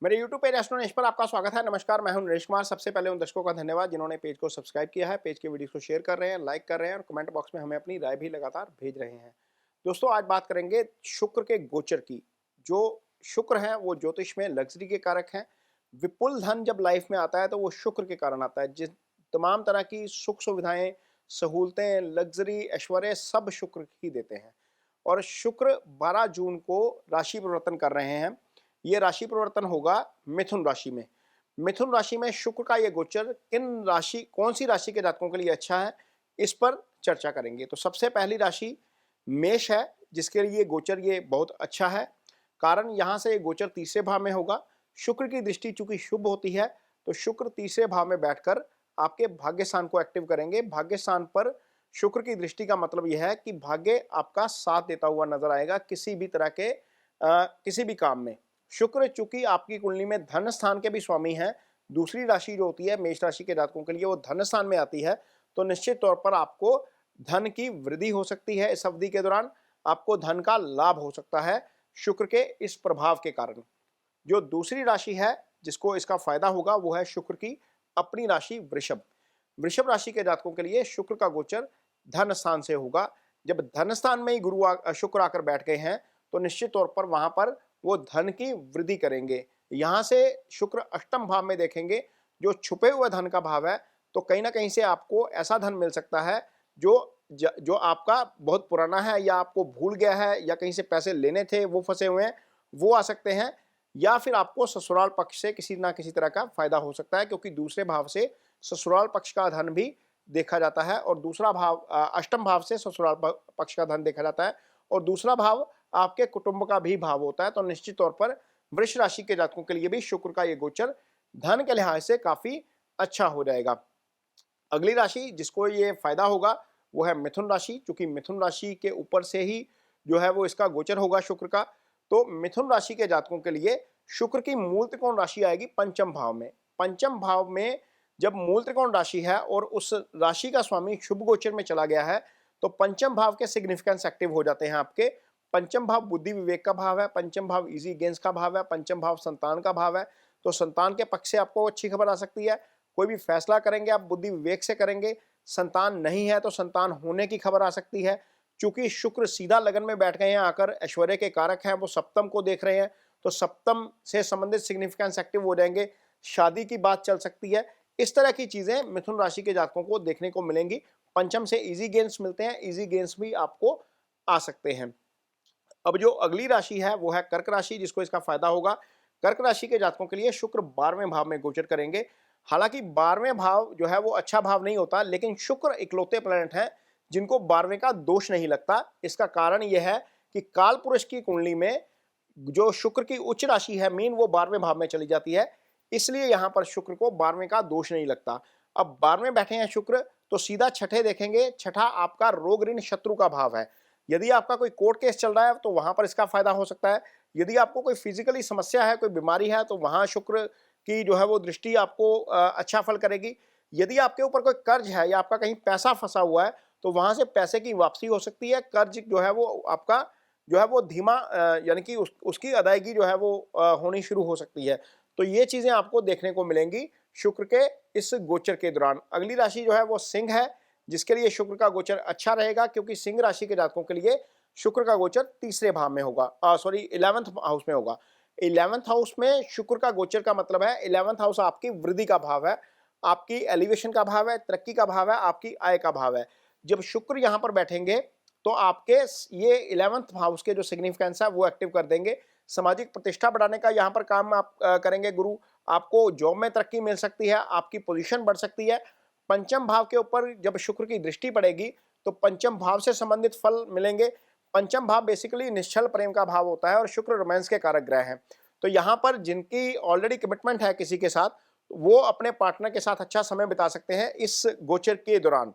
मेरे YouTube page astro Naresh पर आपका स्वागत है। नमस्कार, मैं हूं नरेश कुमार। सबसे पहले उन दर्शकों का धन्यवाद जिन्होंने पेज को सब्सक्राइब किया है, पेज के वीडियोस को शेयर कर रहे हैं, लाइक कर रहे हैं और कमेंट बॉक्स में हमें अपनी राय भी लगातार भेज रहे हैं। दोस्तों, आज बात करेंगे शुक्र के गोचर की। जो शुक्र है वो ज्योतिष में लग्जरी के कारक हैं। विपुल धन जब लाइफ में आता है तो वो शुक्र के कारण आता है। जिस तमाम तरह की सुख सुविधाएं, सहूलतें, लग्जरी, ऐश्वर्य सब शुक्र ही देते हैं। और शुक्र 12 जून को राशि परिवर्तन कर रहे हैं। ये राशि परिवर्तन होगा मिथुन राशि में। मिथुन राशि में शुक्र का ये गोचर कौन सी राशि के जातकों के लिए अच्छा है, इस पर चर्चा करेंगे। तो सबसे पहली राशि मेष है, जिसके लिए गोचर ये बहुत अच्छा है। कारण यहाँ से ये गोचर तीसरे भाव में होगा। शुक्र की दृष्टि चूंकि शुभ होती है, तो शुक्र तीसरे भाव में बैठकर आपके भाग्य स्थान को एक्टिव करेंगे। भाग्य स्थान पर शुक्र की दृष्टि का मतलब यह है कि भाग्य आपका साथ देता हुआ नजर आएगा किसी भी तरह के किसी भी काम में। शुक्र चूंकि आपकी कुंडली में धन स्थान के भी स्वामी हैं, दूसरी राशि जो होती है मेष राशि के जातकों के लिए वो धन स्थान में आती है, तो निश्चित तौर पर आपको धन की वृद्धि हो सकती है। इस अवधि के दौरान आपको धन का लाभ हो सकता है शुक्र के इस प्रभाव के कारण। जो दूसरी राशि है जिसको इसका फायदा होगा वो है शुक्र की अपनी राशि वृषभ। वृषभ राशि के जातकों के लिए शुक्र का गोचर धन स्थान से होगा। जब धन स्थान में ही शुक्र आकर बैठ गए हैं, तो निश्चित तौर पर वहां पर वो धन की वृद्धि करेंगे। यहां से शुक्र अष्टम भाव में देखेंगे, जो छुपे हुए धन का भाव है, तो कहीं ना कहीं से आपको ऐसा धन मिल सकता है जो आपका बहुत पुराना है या आपको भूल गया है, या कहीं से पैसे लेने थे वो फंसे हुए हैं, वो आ सकते हैं। या फिर आपको ससुराल पक्ष से किसी ना किसी तरह का फायदा हो सकता है, क्योंकि दूसरे भाव से ससुराल पक्ष का धन भी देखा जाता है और दूसरा भाव अष्टम भाव से ससुराल पक्ष का धन देखा जाता है, और दूसरा भाव आपके कुटुंब का भी भाव होता है। तो निश्चित तौर पर वृष राशि के जातकों के लिए भी शुक्र का ये गोचर धन के लिहाज से काफी अच्छा हो जाएगा। अगली राशि जिसको ये फायदा होगा वो है मिथुन राशि। क्योंकि मिथुन राशि के ऊपर से ही जो है वो इसका गोचर होगा शुक्र का, तो मिथुन राशि के जातकों के लिए शुक्र की मूल त्रिकोण राशि आएगी पंचम भाव में। पंचम भाव में जब मूल त्रिकोण राशि है और उस राशि का स्वामी शुभ गोचर में चला गया है, तो पंचम भाव के सिग्निफिकेंस एक्टिव हो जाते हैं आपके। पंचम भाव बुद्धि विवेक का भाव है, पंचम भाव इजी गेंस का भाव है, पंचम भाव संतान का भाव है। तो संतान के पक्ष से आपको अच्छी खबर आ सकती है। कोई भी फैसला करेंगे आप बुद्धि विवेक से करेंगे। संतान नहीं है तो संतान होने की खबर आ सकती है। चूंकि शुक्र सीधा लगन में बैठ गए हैं आकर, ऐश्वर्य के कारक हैं, वो सप्तम को देख रहे हैं, तो सप्तम से संबंधित सिग्निफिकेंस एक्टिव हो जाएंगे। शादी की बात चल सकती है। इस तरह की चीजें मिथुन राशि के जातकों को देखने को मिलेंगी। पंचम से इजी गेंस मिलते हैं, इजी गेंस भी आपको आ सकते हैं। अब जो अगली राशि है वो है कर्क राशि, जिसको इसका फायदा होगा। कर्क राशि के जातकों के लिए शुक्र 12वें भाव में गोचर करेंगे। हालांकि 12वें भाव जो है वो अच्छा भाव नहीं होता, लेकिन शुक्र इकलौते प्लैनेट हैं जिनको 12वें का दोष नहीं लगता। इसका कारण यह है कि काल पुरुष की कुंडली में जो शुक्र की उच्च राशि है मीन, वो 12वें भाव में चली जाती है, इसलिए यहां पर शुक्र को 12वें का दोष नहीं लगता। अब 12वें बैठे हैं शुक्र, तो सीधा छठे देखेंगे। छठा आपका रोग ऋण शत्रु का भाव है। यदि आपका कोई कोर्ट केस चल रहा है तो वहां पर इसका फायदा हो सकता है। यदि आपको कोई फिजिकली समस्या है, कोई बीमारी है, तो वहां शुक्र की जो है वो दृष्टि आपको अच्छा फल करेगी। यदि आपके ऊपर कोई कर्ज है या आपका कहीं पैसा फंसा हुआ है, तो वहां से पैसे की वापसी हो सकती है। कर्ज जो है वो आपका जो है वो धीमा यानी कि उसकी अदायगी जो है वो होनी शुरू हो सकती है। तो ये चीजें आपको देखने को मिलेंगी शुक्र के इस गोचर के दौरान। अगली राशि जो है वो सिंह है, जिसके लिए शुक्र का गोचर अच्छा रहेगा, क्योंकि सिंह राशि के जातकों के लिए शुक्र का गोचर तीसरे भाव में होगा, सॉरी 11th हाउस में होगा। 11th हाउस में शुक्र का गोचर का मतलब है 11th हाउस आपकी वृद्धि का भाव है, आपकी एलिवेशन का भाव है, तरक्की का भाव है, आपकी आय का भाव है। जब शुक्र यहां पर बैठेंगे तो आपके ये 11th हाउस के जो सिग्निफिकेंस है वो एक्टिव कर देंगे। सामाजिक प्रतिष्ठा बढ़ाने का यहाँ पर काम आप करेंगे गुरु। आपको जॉब में तरक्की मिल सकती है, आपकी पोजीशन बढ़ सकती है। पंचम भाव के ऊपर जब शुक्र की दृष्टि पड़ेगी तो पंचम भाव से संबंधित फल मिलेंगे। पंचम भाव बेसिकली निश्चल प्रेम का भाव होता है और शुक्र रोमांस के कारक ग्रह हैं। तो यहाँ पर जिनकी ऑलरेडी कमिटमेंट है किसी के साथ, वो अपने पार्टनर के साथ अच्छा समय बिता सकते हैं इस गोचर के दौरान।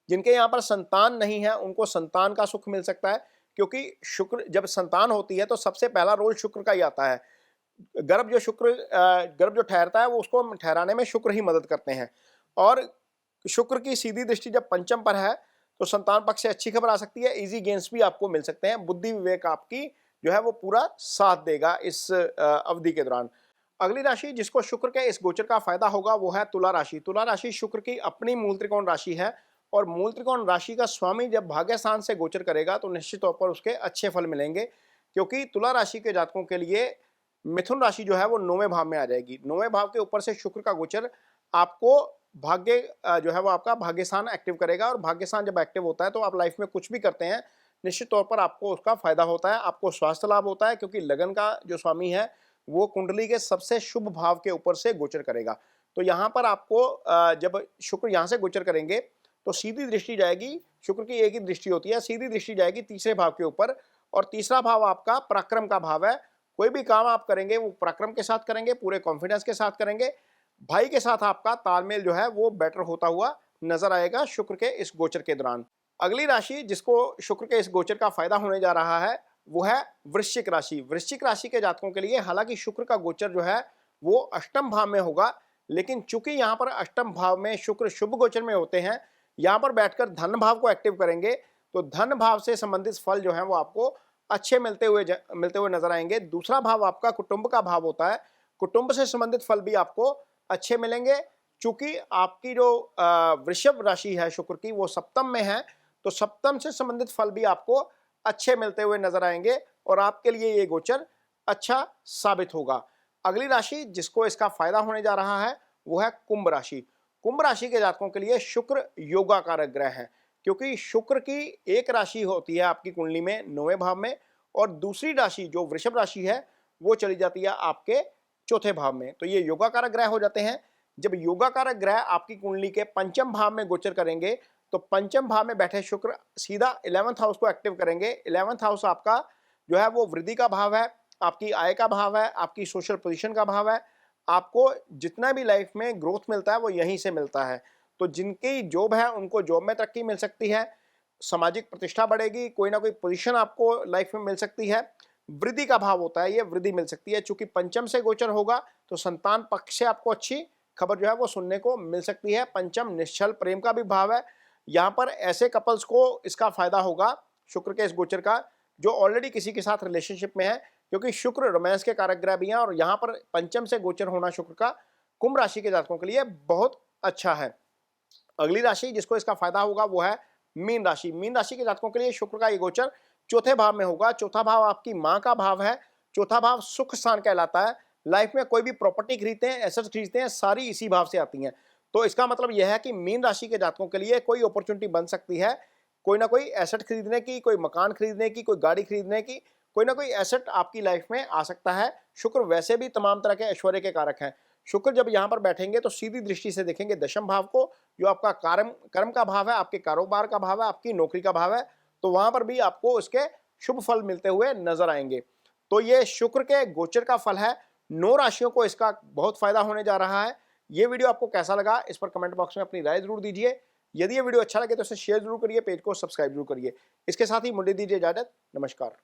जिनके यहाँ पर संतान नहीं है उनको संतान का सुख मिल सकता है, क्योंकि शुक्र जब संतान होती है तो सबसे पहला रोल शुक्र का ही आता है। गर्भ जो ठहरता है वो उसको ठहराने में शुक्र ही मदद करते हैं। और शुक्र की सीधी दृष्टि जब पंचम पर है तो संतान पक्ष से अच्छी खबर आ सकती है। इजी गेंस भी आपको मिल सकते हैं, बुद्धि विवेक आपकी जो है वो पूरा साथ देगा इस अवधि के दौरान। अगली राशि जिसको शुक्र के इस गोचर का फायदा होगा वो है तुला राशि। तुला राशि शुक्र की अपनी मूल त्रिकोण राशि है और मूल त्रिकोण राशि का स्वामी जब भाग्य स्थान से गोचर करेगा तो निश्चित तौर पर उसके अच्छे फल मिलेंगे, क्योंकि तुला राशि के जातकों के लिए मिथुन राशि जो है वो 9वें भाव में आ जाएगी। 9वें भाव के ऊपर से शुक्र का गोचर आपको भाग्य जो है वो आपका भाग्य स्थान एक्टिव करेगा, और भाग्य स्थान जब एक्टिव होता है तो आप लाइफ में कुछ भी करते हैं निश्चित तौर पर आपको उसका फायदा होता है, आपको स्वास्थ्य लाभ होता है, क्योंकि लगन का जो स्वामी है वो कुंडली के सबसे शुभ भाव के ऊपर से गोचर करेगा। तो यहाँ पर आपको जब शुक्र यहाँ से गोचर करेंगे तो सीधी दृष्टि जाएगी, शुक्र की एक ही दृष्टि होती है, सीधी दृष्टि जाएगी तीसरे भाव के ऊपर, और तीसरा भाव आपका पराक्रम का भाव है। कोई भी काम आप करेंगे वो पराक्रम के साथ करेंगे, पूरे कॉन्फिडेंस के साथ करेंगे, भाई के साथ आपका तालमेल जो है वो बेटर होता हुआ नजर आएगा शुक्र के इस गोचर के दौरान। अगली राशि जिसको शुक्र के इस गोचर का फायदा होने जा रहा है वो है वृश्चिक राशि। वृश्चिक राशि के जातकों के लिए हालांकि शुक्र का गोचर जो है वो अष्टम भाव में होगा, लेकिन चूंकि यहाँ पर अष्टम भाव में शुक्र शुभ गोचर में होते हैं, यहाँ पर बैठकर धन भाव को एक्टिव करेंगे तो धन भाव से संबंधित फल जो है वो आपको अच्छे मिलते हुए नजर आएंगे। दूसरा भाव आपका कुटुंब का भाव होता है, कुटुंब से संबंधित फल भी आपको अच्छे मिलेंगे। चूंकि आपकी जो वृषभ राशि है शुक्र की वो सप्तम में है, तो सप्तम से संबंधित फल भी आपको अच्छे मिलते हुए नजर आएंगे और आपके लिए ये गोचर अच्छा साबित होगा। अगली राशि जिसको इसका फायदा होने जा रहा है वो है कुंभ राशि। कुंभ राशि के जातकों के लिए शुक्र योगा कारक ग्रह है, क्योंकि शुक्र की एक राशि होती है आपकी कुंडली में 9वें भाव में, और दूसरी राशि जो वृषभ राशि है वो चली जाती है आपके चौथे भाव में, तो ये योगा कारक ग्रह हो जाते हैं। जब योगा कारक ग्रह आपकी कुंडली के पंचम भाव में गोचर करेंगे तो पंचम भाव में बैठे शुक्र सीधा 11th हाउस को एक्टिव करेंगे। 11th हाउस आपका जो है वो वृद्धि का भाव है, आपकी आय का भाव है, आपकी सोशल पोजीशन का भाव है, आपको जितना भी लाइफ में ग्रोथ मिलता है वो यहीं से मिलता है। तो जिनकी जॉब है उनको जॉब में तरक्की मिल सकती है, सामाजिक प्रतिष्ठा बढ़ेगी, कोई ना कोई पोजीशन आपको लाइफ में मिल सकती है। वृद्धि का भाव होता है, ये वृद्धि मिल सकती है। चूंकि पंचम से गोचर होगा तो संतान पक्ष से आपको अच्छी खबर जो है वो सुनने को मिल सकती है। पंचम निश्चल प्रेम का भी भाव है, यहाँ पर ऐसे कपल्स को इसका फायदा होगा शुक्र के इस गोचर का जो ऑलरेडी किसी के साथ रिलेशनशिप में है, क्योंकि शुक्र रोमांस के कारक ग्रह भी हैं और यहाँ पर पंचम से गोचर होना शुक्र का कुंभ राशि के जातकों के लिए बहुत अच्छा है। अगली राशि जिसको इसका फायदा होगा वो है मीन राशि। मीन राशि के जातकों के लिए शुक्र का ये गोचर चौथे भाव में होगा। चौथा भाव आपकी माँ का भाव है, चौथा भाव सुख स्थान कहलाता है। लाइफ में कोई भी प्रॉपर्टी खरीदते हैं, एसेट्स खरीदते हैं, सारी इसी भाव से आती हैं। तो इसका मतलब यह है कि मीन राशि के जातकों के लिए कोई अपॉर्चुनिटी बन सकती है, कोई ना कोई एसेट खरीदने की, कोई मकान खरीदने की, कोई गाड़ी खरीदने की, कोई ना कोई एसेट आपकी लाइफ में आ सकता है। शुक्र वैसे भी तमाम तरह के ऐश्वर्य के कारक हैं। शुक्र जब यहाँ पर बैठेंगे तो सीधी दृष्टि से देखेंगे दशम भाव को, जो आपका कर्म का भाव है, आपके कारोबार का भाव है, आपकी नौकरी का भाव है, तो वहां पर भी आपको उसके शुभ फल मिलते हुए नजर आएंगे। तो ये शुक्र के गोचर का फल है। 9 राशियों को इसका बहुत फायदा होने जा रहा है। ये वीडियो आपको कैसा लगा इस पर कमेंट बॉक्स में अपनी राय जरूर दीजिए। यदि ये वीडियो अच्छा लगे तो इसे शेयर जरूर करिए, पेज को सब्सक्राइब जरूर करिए। इसके साथ ही मुझे दीजिए इजाजत। नमस्कार।